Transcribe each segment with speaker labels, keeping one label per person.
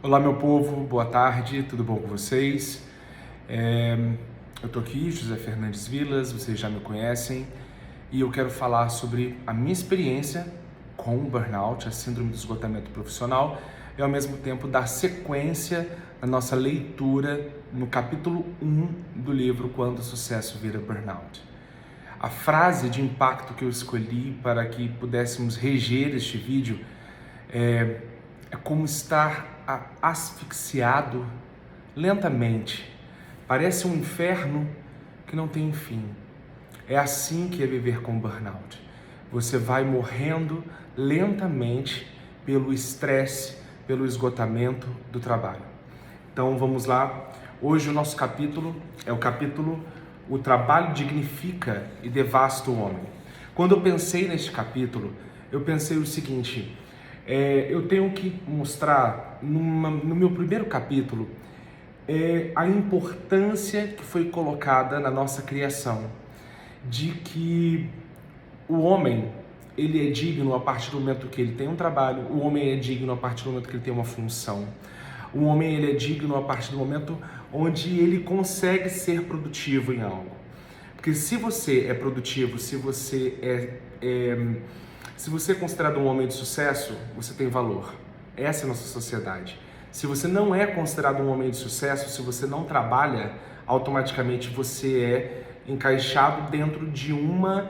Speaker 1: Olá, meu povo, boa tarde, tudo bom com vocês? Eu tô aqui, José Fernandes Vilas, vocês já me conhecem, e eu quero falar sobre a minha experiência com o burnout, a síndrome do esgotamento profissional, e ao mesmo tempo dar sequência na nossa leitura no capítulo 1 do livro Quando o Sucesso Vira Burnout. A frase de impacto que eu escolhi para que pudéssemos reger este vídeo é como estar asfixiado lentamente. Parece um inferno que não tem fim. É assim que é viver com burnout. Você vai morrendo lentamente pelo estresse, pelo esgotamento do trabalho. Então vamos lá. Hoje o nosso capítulo é o capítulo O Trabalho Dignifica e Devasta o Homem. Quando eu pensei neste capítulo, eu pensei o seguinte: eu tenho que mostrar no meu primeiro capítulo a importância que foi colocada na nossa criação, de que o homem ele é digno a partir do momento que ele tem um trabalho, o homem é digno a partir do momento que ele tem uma função, o homem ele é digno a partir do momento onde ele consegue ser produtivo em algo. Porque se você é produtivo, se você é considerado um homem de sucesso, você tem valor. Essa é a nossa sociedade. Se você não é considerado um homem de sucesso, se você não trabalha, automaticamente você é encaixado dentro de uma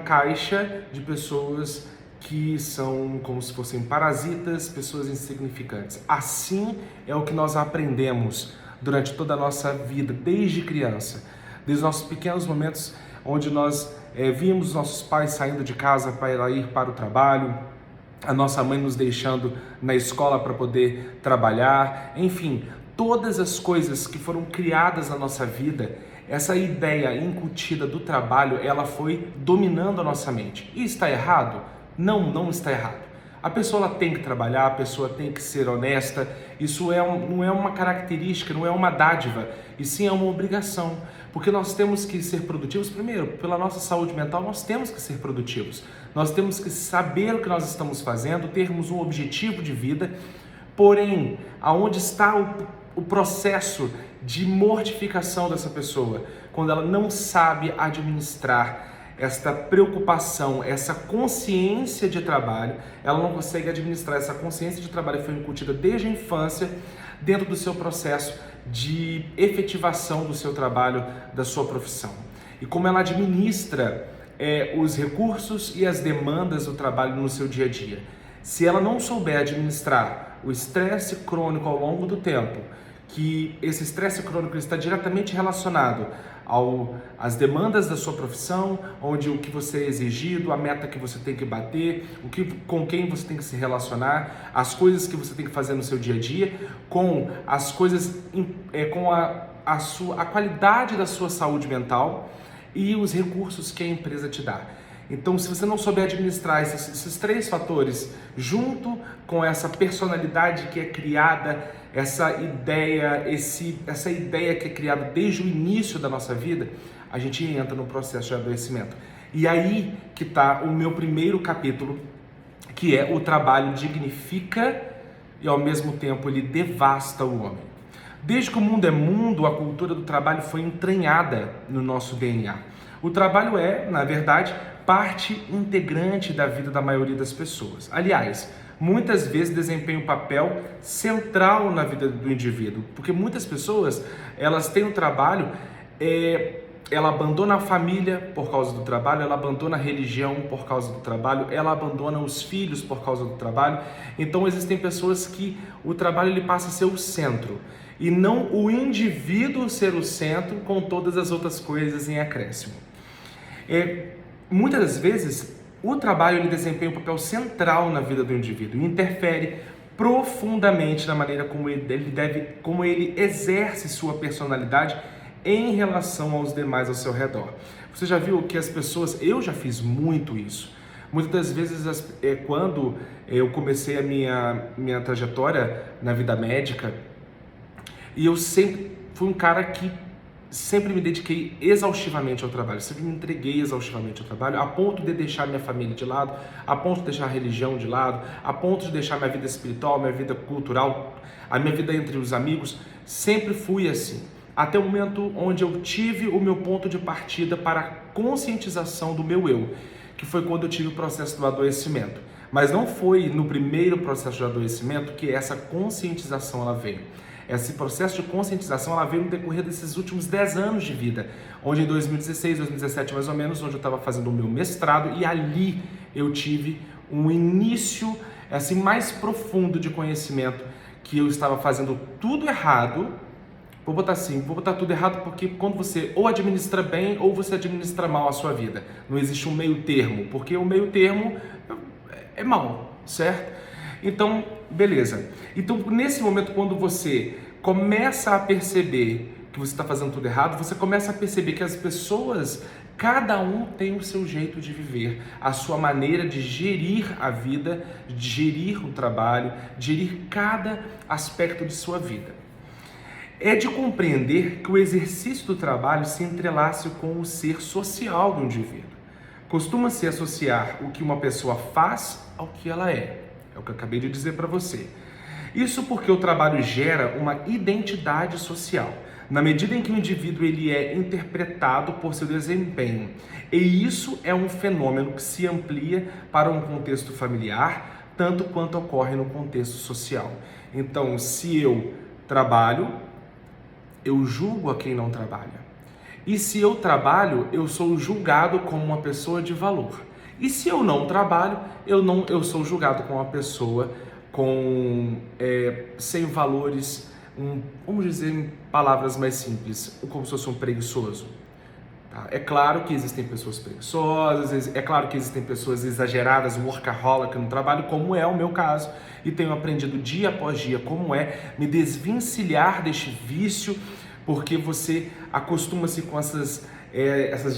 Speaker 1: caixa de pessoas que são como se fossem parasitas, pessoas insignificantes. Assim é o que nós aprendemos durante toda a nossa vida, desde criança, desde os nossos pequenos momentos onde nós víamos os nossos pais saindo de casa para ir para o trabalho, a nossa mãe nos deixando na escola para poder trabalhar, enfim, todas as coisas que foram criadas na nossa vida, essa ideia incutida do trabalho, ela foi dominando a nossa mente. E está errado? Não, não está errado. A pessoa ela tem que trabalhar, a pessoa tem que ser honesta, isso não é uma característica, não é uma dádiva, e sim é uma obrigação, porque nós temos que ser produtivos. Primeiro, pela nossa saúde mental, nós temos que ser produtivos, nós temos que saber o que nós estamos fazendo, termos um objetivo de vida, porém, aonde está o processo de mortificação dessa pessoa, quando ela não sabe administrar esta preocupação, essa consciência de trabalho, ela não consegue administrar essa consciência de trabalho que foi incutida desde a infância dentro do seu processo de efetivação do seu trabalho, da sua profissão. E como ela administra os recursos e as demandas do trabalho no seu dia a dia. Se ela não souber administrar o estresse crônico ao longo do tempo, que esse estresse crônico está diretamente relacionado às demandas da sua profissão, onde o que você é exigido, a meta que você tem que bater, com quem você tem que se relacionar, as coisas que você tem que fazer no seu dia a dia, com as coisas, com a qualidade da sua saúde mental e os recursos que a empresa te dá. Então, se você não souber administrar esses três fatores, junto com essa personalidade que é criada, essa ideia que é criada desde o início da nossa vida, a gente entra no processo de adoecimento. E aí que está o meu primeiro capítulo, que é o trabalho dignifica e ao mesmo tempo ele devasta o homem. Desde que o mundo é mundo, a cultura do trabalho foi entranhada no nosso DNA. O trabalho é, na verdade, parte integrante da vida da maioria das pessoas. Aliás, muitas vezes desempenha um papel central na vida do indivíduo, porque muitas pessoas, elas têm um trabalho, ela abandona a família por causa do trabalho, ela abandona a religião por causa do trabalho, ela abandona os filhos por causa do trabalho. Então existem pessoas que o trabalho ele passa a ser o centro, e não o indivíduo ser o centro com todas as outras coisas em acréscimo. Muitas das vezes o trabalho ele desempenha um papel central na vida do indivíduo e interfere profundamente na maneira como ele exerce sua personalidade em relação aos demais ao seu redor. Você já viu que as pessoas, eu já fiz muito isso. Muitas das vezes, quando eu comecei a minha trajetória na vida médica, e eu sempre fui um cara que sempre me dediquei exaustivamente ao trabalho, sempre me entreguei exaustivamente ao trabalho, a ponto de deixar minha família de lado, a ponto de deixar a religião de lado, a ponto de deixar minha vida espiritual, minha vida cultural, a minha vida entre os amigos. Sempre fui assim, até o momento onde eu tive o meu ponto de partida para a conscientização do meu eu, que foi quando eu tive o processo do adoecimento. Mas não foi no primeiro processo de adoecimento que essa conscientização ela veio. Esse processo de conscientização ela veio no decorrer desses últimos 10 anos de vida, onde em 2016, 2017 mais ou menos, onde eu estava fazendo o meu mestrado, e ali eu tive um início assim, mais profundo de conhecimento que eu estava fazendo tudo errado. Vou botar assim, vou botar tudo errado porque quando você ou administra bem ou você administra mal a sua vida. Não existe um meio termo, porque o meio termo é mal, certo? Então, beleza. Então, nesse momento, quando você começa a perceber que você está fazendo tudo errado, você começa a perceber que as pessoas, cada um tem o seu jeito de viver, a sua maneira de gerir a vida, de gerir o trabalho, de gerir cada aspecto de sua vida. É de compreender que o exercício do trabalho se entrelaça com o ser social do indivíduo. Costuma-se associar o que uma pessoa faz ao que ela é. É o que eu acabei de dizer para você. Isso porque o trabalho gera uma identidade social, na medida em que o indivíduo ele é interpretado por seu desempenho. E isso é um fenômeno que se amplia para um contexto familiar, tanto quanto ocorre no contexto social. Então, se eu trabalho, eu julgo a quem não trabalha. E se eu trabalho, eu sou julgado como uma pessoa de valor. E se eu não trabalho, eu sou julgado como uma pessoa sem valores, vamos dizer em palavras mais simples, como se fosse um preguiçoso. Tá? É claro que existem pessoas preguiçosas, é claro que existem pessoas exageradas, workaholic no trabalho, como é o meu caso, e tenho aprendido dia após dia como é me desvencilhar deste vício, porque você acostuma-se com essas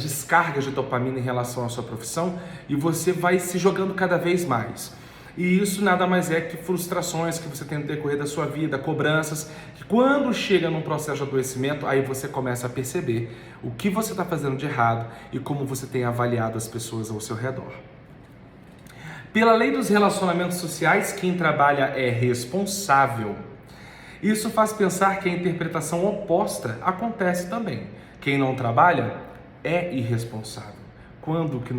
Speaker 1: descargas de dopamina em relação à sua profissão e você vai se jogando cada vez mais. E isso nada mais é que frustrações que você tem no decorrer da sua vida, cobranças, que quando chega num processo de adoecimento, aí você começa a perceber o que você está fazendo de errado e como você tem avaliado as pessoas ao seu redor. Pela lei dos relacionamentos sociais, quem trabalha é responsável. Isso faz pensar que a interpretação oposta acontece também. Quem não trabalha é irresponsável. Quando que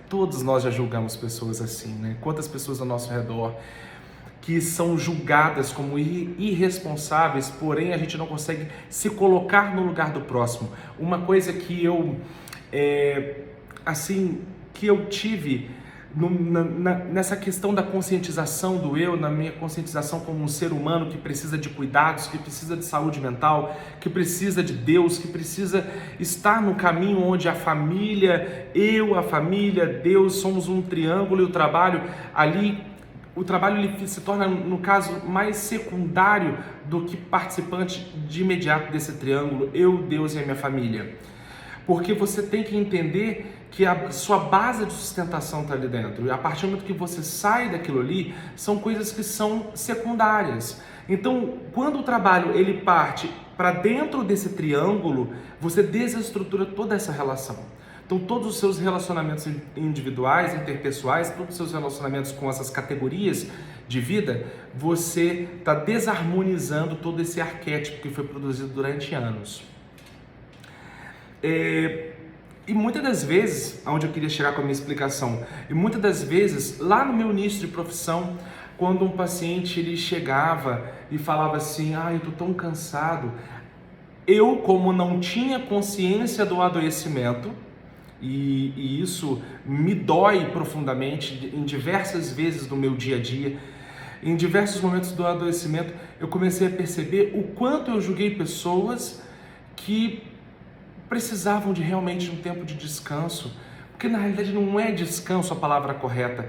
Speaker 1: todos nós já julgamos pessoas assim, né? Quantas pessoas ao nosso redor que são julgadas como irresponsáveis, porém a gente não consegue se colocar no lugar do próximo. Uma coisa que eu tive nessa questão da conscientização do eu, na minha conscientização como um ser humano que precisa de cuidados, que precisa de saúde mental, que precisa de Deus, que precisa estar no caminho onde a família, Deus, somos um triângulo e o trabalho ele se torna, no caso, mais secundário do que participante de imediato desse triângulo, eu, Deus e a minha família. Porque você tem que entender que a sua base de sustentação está ali dentro. E a partir do momento que você sai daquilo ali, são coisas que são secundárias. Então, quando o trabalho ele parte para dentro desse triângulo, você desestrutura toda essa relação. Então, todos os seus relacionamentos individuais, interpessoais, todos os seus relacionamentos com essas categorias de vida, você está desarmonizando todo esse arquétipo que foi produzido durante anos. E muitas das vezes, onde eu queria chegar com a minha explicação, e muitas das vezes, lá no meu início de profissão, quando um paciente ele chegava e falava assim, eu tô tão cansado, eu, como não tinha consciência do adoecimento, e isso me dói profundamente em diversas vezes no meu dia a dia, em diversos momentos do adoecimento, eu comecei a perceber o quanto eu julguei pessoas que precisavam de realmente um tempo de descanso, porque na realidade não é descanso a palavra correta,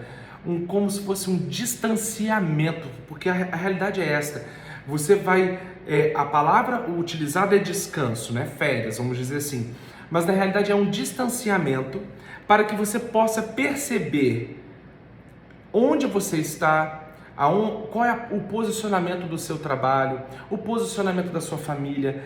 Speaker 1: como se fosse um distanciamento, porque a realidade é esta, você vai, a palavra utilizada é descanso, né? Férias, vamos dizer assim, mas na realidade é um distanciamento para que você possa perceber onde você está, Qual é o posicionamento do seu trabalho, o posicionamento da sua família,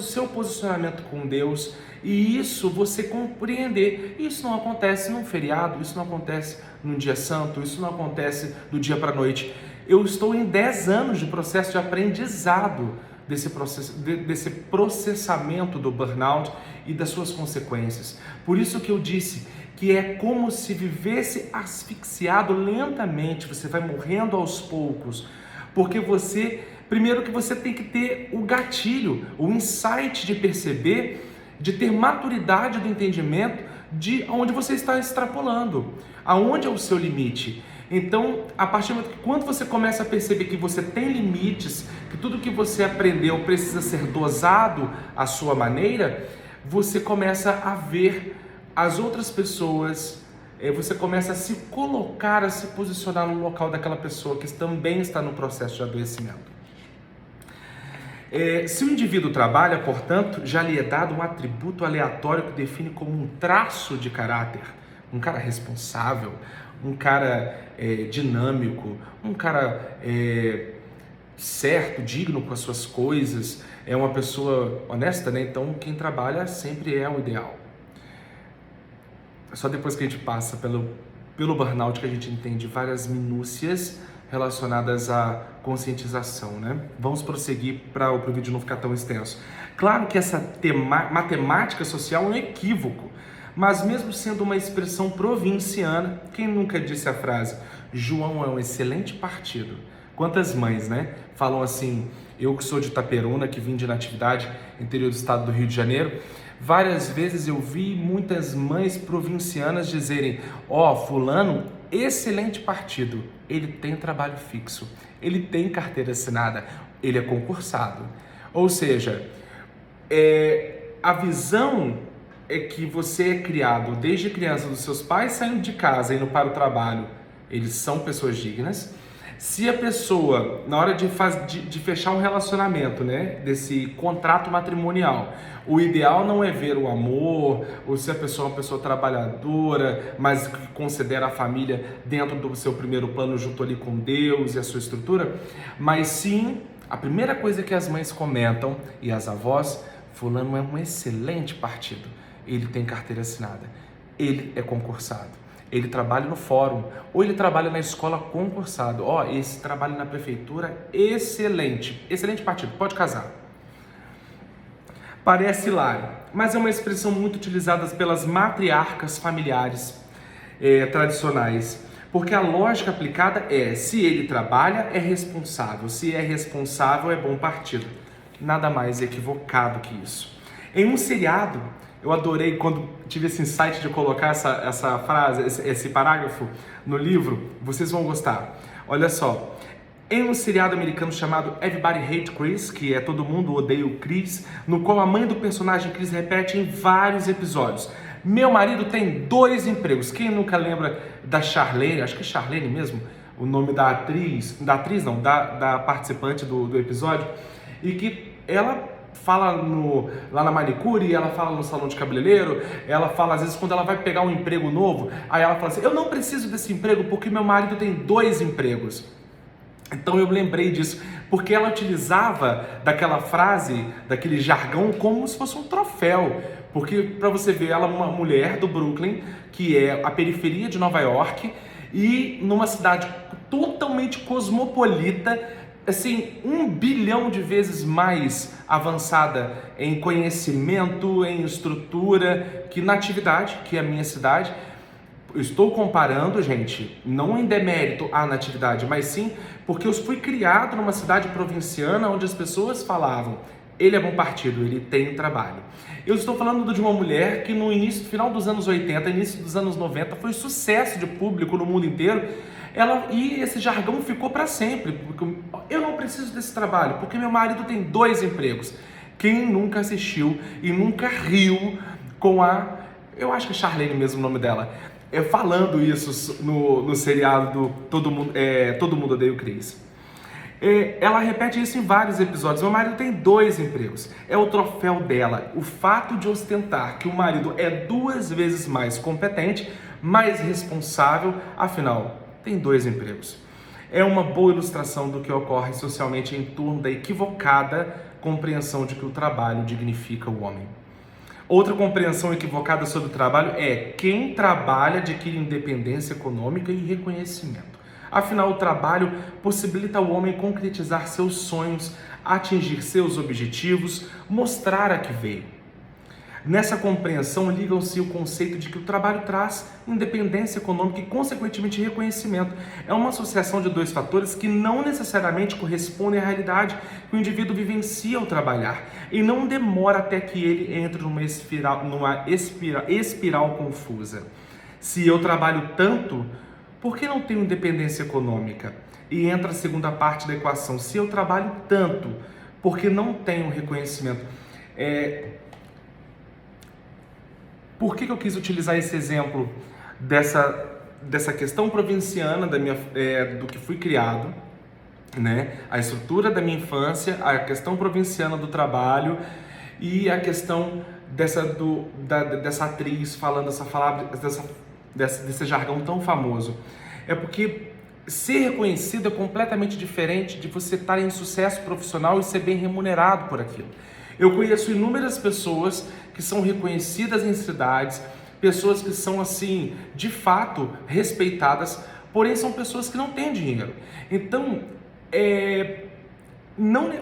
Speaker 1: seu posicionamento com Deus, e isso você compreender. Isso não acontece num feriado, isso não acontece num dia santo, isso não acontece do dia para a noite. Eu estou em 10 anos de processo de aprendizado desse processamento do burnout e das suas consequências. Por isso que eu disse que é como se vivesse asfixiado lentamente, você vai morrendo aos poucos, porque primeiro que você tem que ter o gatilho, o insight de perceber, de ter maturidade do entendimento de onde você está extrapolando, aonde é o seu limite. Então, a partir do momento que quando você começa a perceber que você tem limites, que tudo que você aprendeu precisa ser dosado à sua maneira, você começa a ver as outras pessoas, você começa a se colocar, a se posicionar no local daquela pessoa que também está no processo de adoecimento. Se o indivíduo trabalha, portanto, já lhe é dado um atributo aleatório que define como um traço de caráter, um cara responsável, um cara dinâmico, um cara certo, digno com as suas coisas, é uma pessoa honesta, né? Então quem trabalha sempre é o ideal. Só depois que a gente passa pelo burnout que a gente entende várias minúcias relacionadas à conscientização, né? Vamos prosseguir para o vídeo não ficar tão extenso. Claro que essa matemática social é um equívoco, mas mesmo sendo uma expressão provinciana, quem nunca disse a frase, João é um excelente partido? Quantas mães, né? Falam assim, eu que sou de Itaperuna, que vim de Natividade, interior do estado do Rio de Janeiro, várias vezes eu vi muitas mães provincianas dizerem, fulano, excelente partido, ele tem trabalho fixo, ele tem carteira assinada, ele é concursado. Ou seja, a visão é que você é criado desde criança dos seus pais saindo de casa, indo para o trabalho, eles são pessoas dignas. Se a pessoa, na hora de fechar um relacionamento, né, desse contrato matrimonial, o ideal não é ver o amor, ou se a pessoa é uma pessoa trabalhadora, mas que considera a família dentro do seu primeiro plano junto ali com Deus e a sua estrutura, mas sim, a primeira coisa que as mães comentam e as avós, fulano é um excelente partido, ele tem carteira assinada, ele é concursado. Ele trabalha no fórum, ou ele trabalha na escola concursado. Esse trabalho na prefeitura, excelente. Excelente partido, pode casar. Parece hilário, mas é uma expressão muito utilizada pelas matriarcas familiares tradicionais. Porque a lógica aplicada se ele trabalha, é responsável. Se é responsável, é bom partido. Nada mais equivocado que isso. Em um seriado, eu adorei quando tive esse insight de colocar essa frase, esse parágrafo no livro, vocês vão gostar. Olha só, em um seriado americano chamado Everybody Hates Chris, que é Todo Mundo Odeia o Chris, no qual a mãe do personagem Chris repete em vários episódios, meu marido tem 2 empregos. Quem nunca lembra da Charlene, acho que é Charlene mesmo, o nome da da participante do episódio, e que ela fala lá na manicure, ela fala no salão de cabeleireiro, ela fala às vezes quando ela vai pegar um emprego novo, aí ela fala assim, eu não preciso desse emprego porque meu marido tem 2 empregos. Então eu lembrei disso, porque ela utilizava daquela frase, daquele jargão como se fosse um troféu, porque para você ver, ela é uma mulher do Brooklyn, que é a periferia de Nova York, e numa cidade totalmente cosmopolita, assim, 1 bilhão de vezes mais avançada em conhecimento, em estrutura, que Natividade, que é a minha cidade. Eu estou comparando, gente, não em demérito à Natividade, mas sim porque eu fui criado numa cidade provinciana onde as pessoas falavam, ele é bom partido, ele tem trabalho. Eu estou falando de uma mulher que no final dos anos 80, início dos anos 90, foi sucesso de público no mundo inteiro, e esse jargão ficou para sempre, porque eu não preciso desse trabalho, porque meu marido tem 2 empregos. Quem nunca assistiu e nunca riu com eu acho que é Charlene mesmo o nome dela, falando isso no seriado do Todo Mundo Odeia o Chris. Ela repete isso em vários episódios, meu marido tem 2 empregos, é o troféu dela, o fato de ostentar que o marido é 2 vezes mais competente, mais responsável, afinal, tem 2 empregos. é uma boa ilustração do que ocorre socialmente em torno da equivocada compreensão de que o trabalho dignifica o homem. Outra compreensão equivocada sobre o trabalho é: quem trabalha adquire independência econômica e reconhecimento. Afinal, o trabalho possibilita ao homem concretizar seus sonhos, atingir seus objetivos, mostrar a que veio. Nessa compreensão, ligam-se o conceito de que o trabalho traz independência econômica e, consequentemente, reconhecimento. É uma associação de dois fatores que não necessariamente correspondem à realidade que o indivíduo vivencia ao trabalhar, e não demora até que ele entre numa espiral confusa. Se eu trabalho tanto, por que não tenho independência econômica? E entra a segunda parte da equação: se eu trabalho tanto, por que não tenho reconhecimento? Por que eu quis utilizar esse exemplo dessa questão provinciana do que fui criado, né? A estrutura da minha infância, a questão provinciana do trabalho e a questão dessa atriz falando desse jargão tão famoso. É porque ser reconhecido é completamente diferente de você estar em sucesso profissional e ser bem remunerado por aquilo. Eu conheço inúmeras pessoas que são reconhecidas em cidades, pessoas que são, assim, de fato respeitadas, porém são pessoas que não têm dinheiro. Então,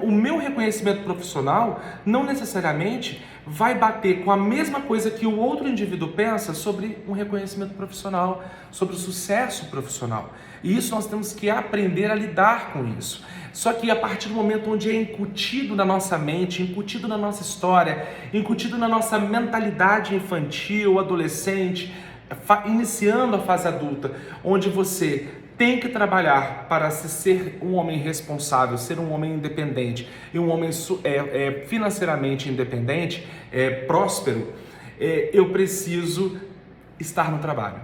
Speaker 1: o meu reconhecimento profissional não necessariamente vai bater com a mesma coisa que o outro indivíduo pensa sobre um reconhecimento profissional, sobre o sucesso profissional. E isso nós temos que aprender a lidar com isso. Só que a partir do momento onde é incutido na nossa mente, incutido na nossa história, incutido na nossa mentalidade infantil, adolescente, iniciando a fase adulta, onde você tem que trabalhar para ser um homem responsável, ser um homem independente e um homem financeiramente independente, próspero, eu preciso estar no trabalho.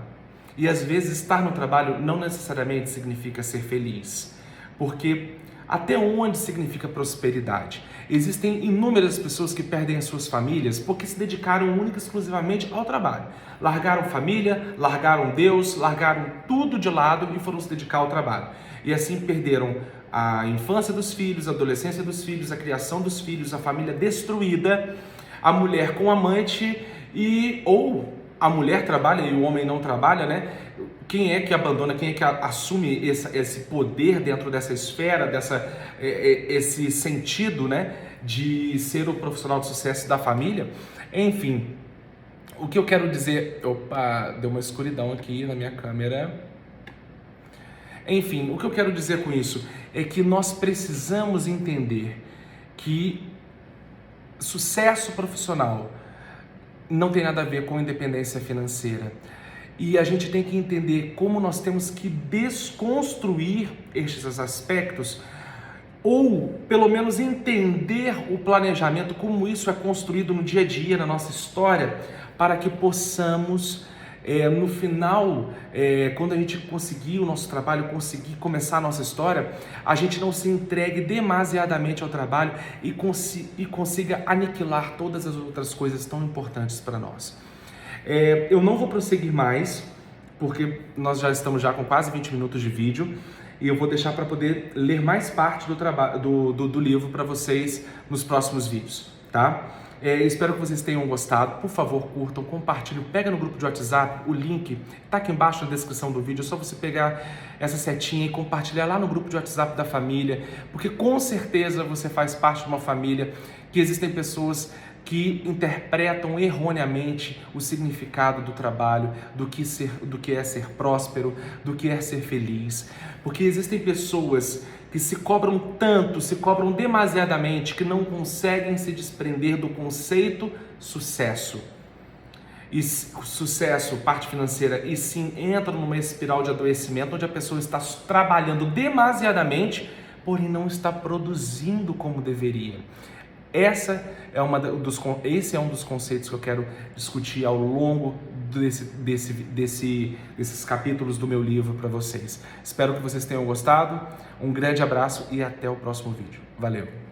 Speaker 1: E às vezes estar no trabalho não necessariamente significa ser feliz, porque até onde significa prosperidade? Existem inúmeras pessoas que perdem as suas famílias porque se dedicaram única e exclusivamente ao trabalho. Largaram família, largaram Deus, largaram tudo de lado e foram se dedicar ao trabalho. E assim perderam a infância dos filhos, a adolescência dos filhos, a criação dos filhos, a família destruída, a mulher com amante ou a mulher trabalha e o homem não trabalha, né? Quem é que abandona, quem é que assume esse poder dentro dessa esfera, esse sentido, né, de ser o profissional de sucesso da família? Enfim, o que eu quero dizer... Opa, deu uma escuridão aqui na minha câmera. Enfim, o que eu quero dizer com isso é que nós precisamos entender que sucesso profissional não tem nada a ver com independência financeira. E a gente tem que entender como nós temos que desconstruir estes aspectos, ou pelo menos entender o planejamento, como isso é construído no dia a dia, na nossa história, para que possamos, no final, quando a gente conseguir o nosso trabalho, conseguir começar a nossa história, a gente não se entregue demasiadamente ao trabalho e consiga aniquilar todas as outras coisas tão importantes para nós. Eu não vou prosseguir mais, porque nós já estamos com quase 20 minutos de vídeo, e eu vou deixar para poder ler mais parte do livro para vocês nos próximos vídeos, tá? Espero que vocês tenham gostado. Por favor, curtam, compartilhem, pega no grupo de WhatsApp, o link está aqui embaixo na descrição do vídeo, é só você pegar essa setinha e compartilhar lá no grupo de WhatsApp da família, porque com certeza você faz parte de uma família que existem pessoas que interpretam erroneamente o significado do trabalho, do que é ser próspero, do que é ser feliz. Porque existem pessoas que se cobram tanto, se cobram demasiadamente, que não conseguem se desprender do conceito sucesso. E sucesso, parte financeira, e sim entram numa espiral de adoecimento, onde a pessoa está trabalhando demasiadamente, porém não está produzindo como deveria. Esse é um dos conceitos que eu quero discutir ao longo desses capítulos do meu livro para vocês. Espero que vocês tenham gostado. Um grande abraço e até o próximo vídeo. Valeu!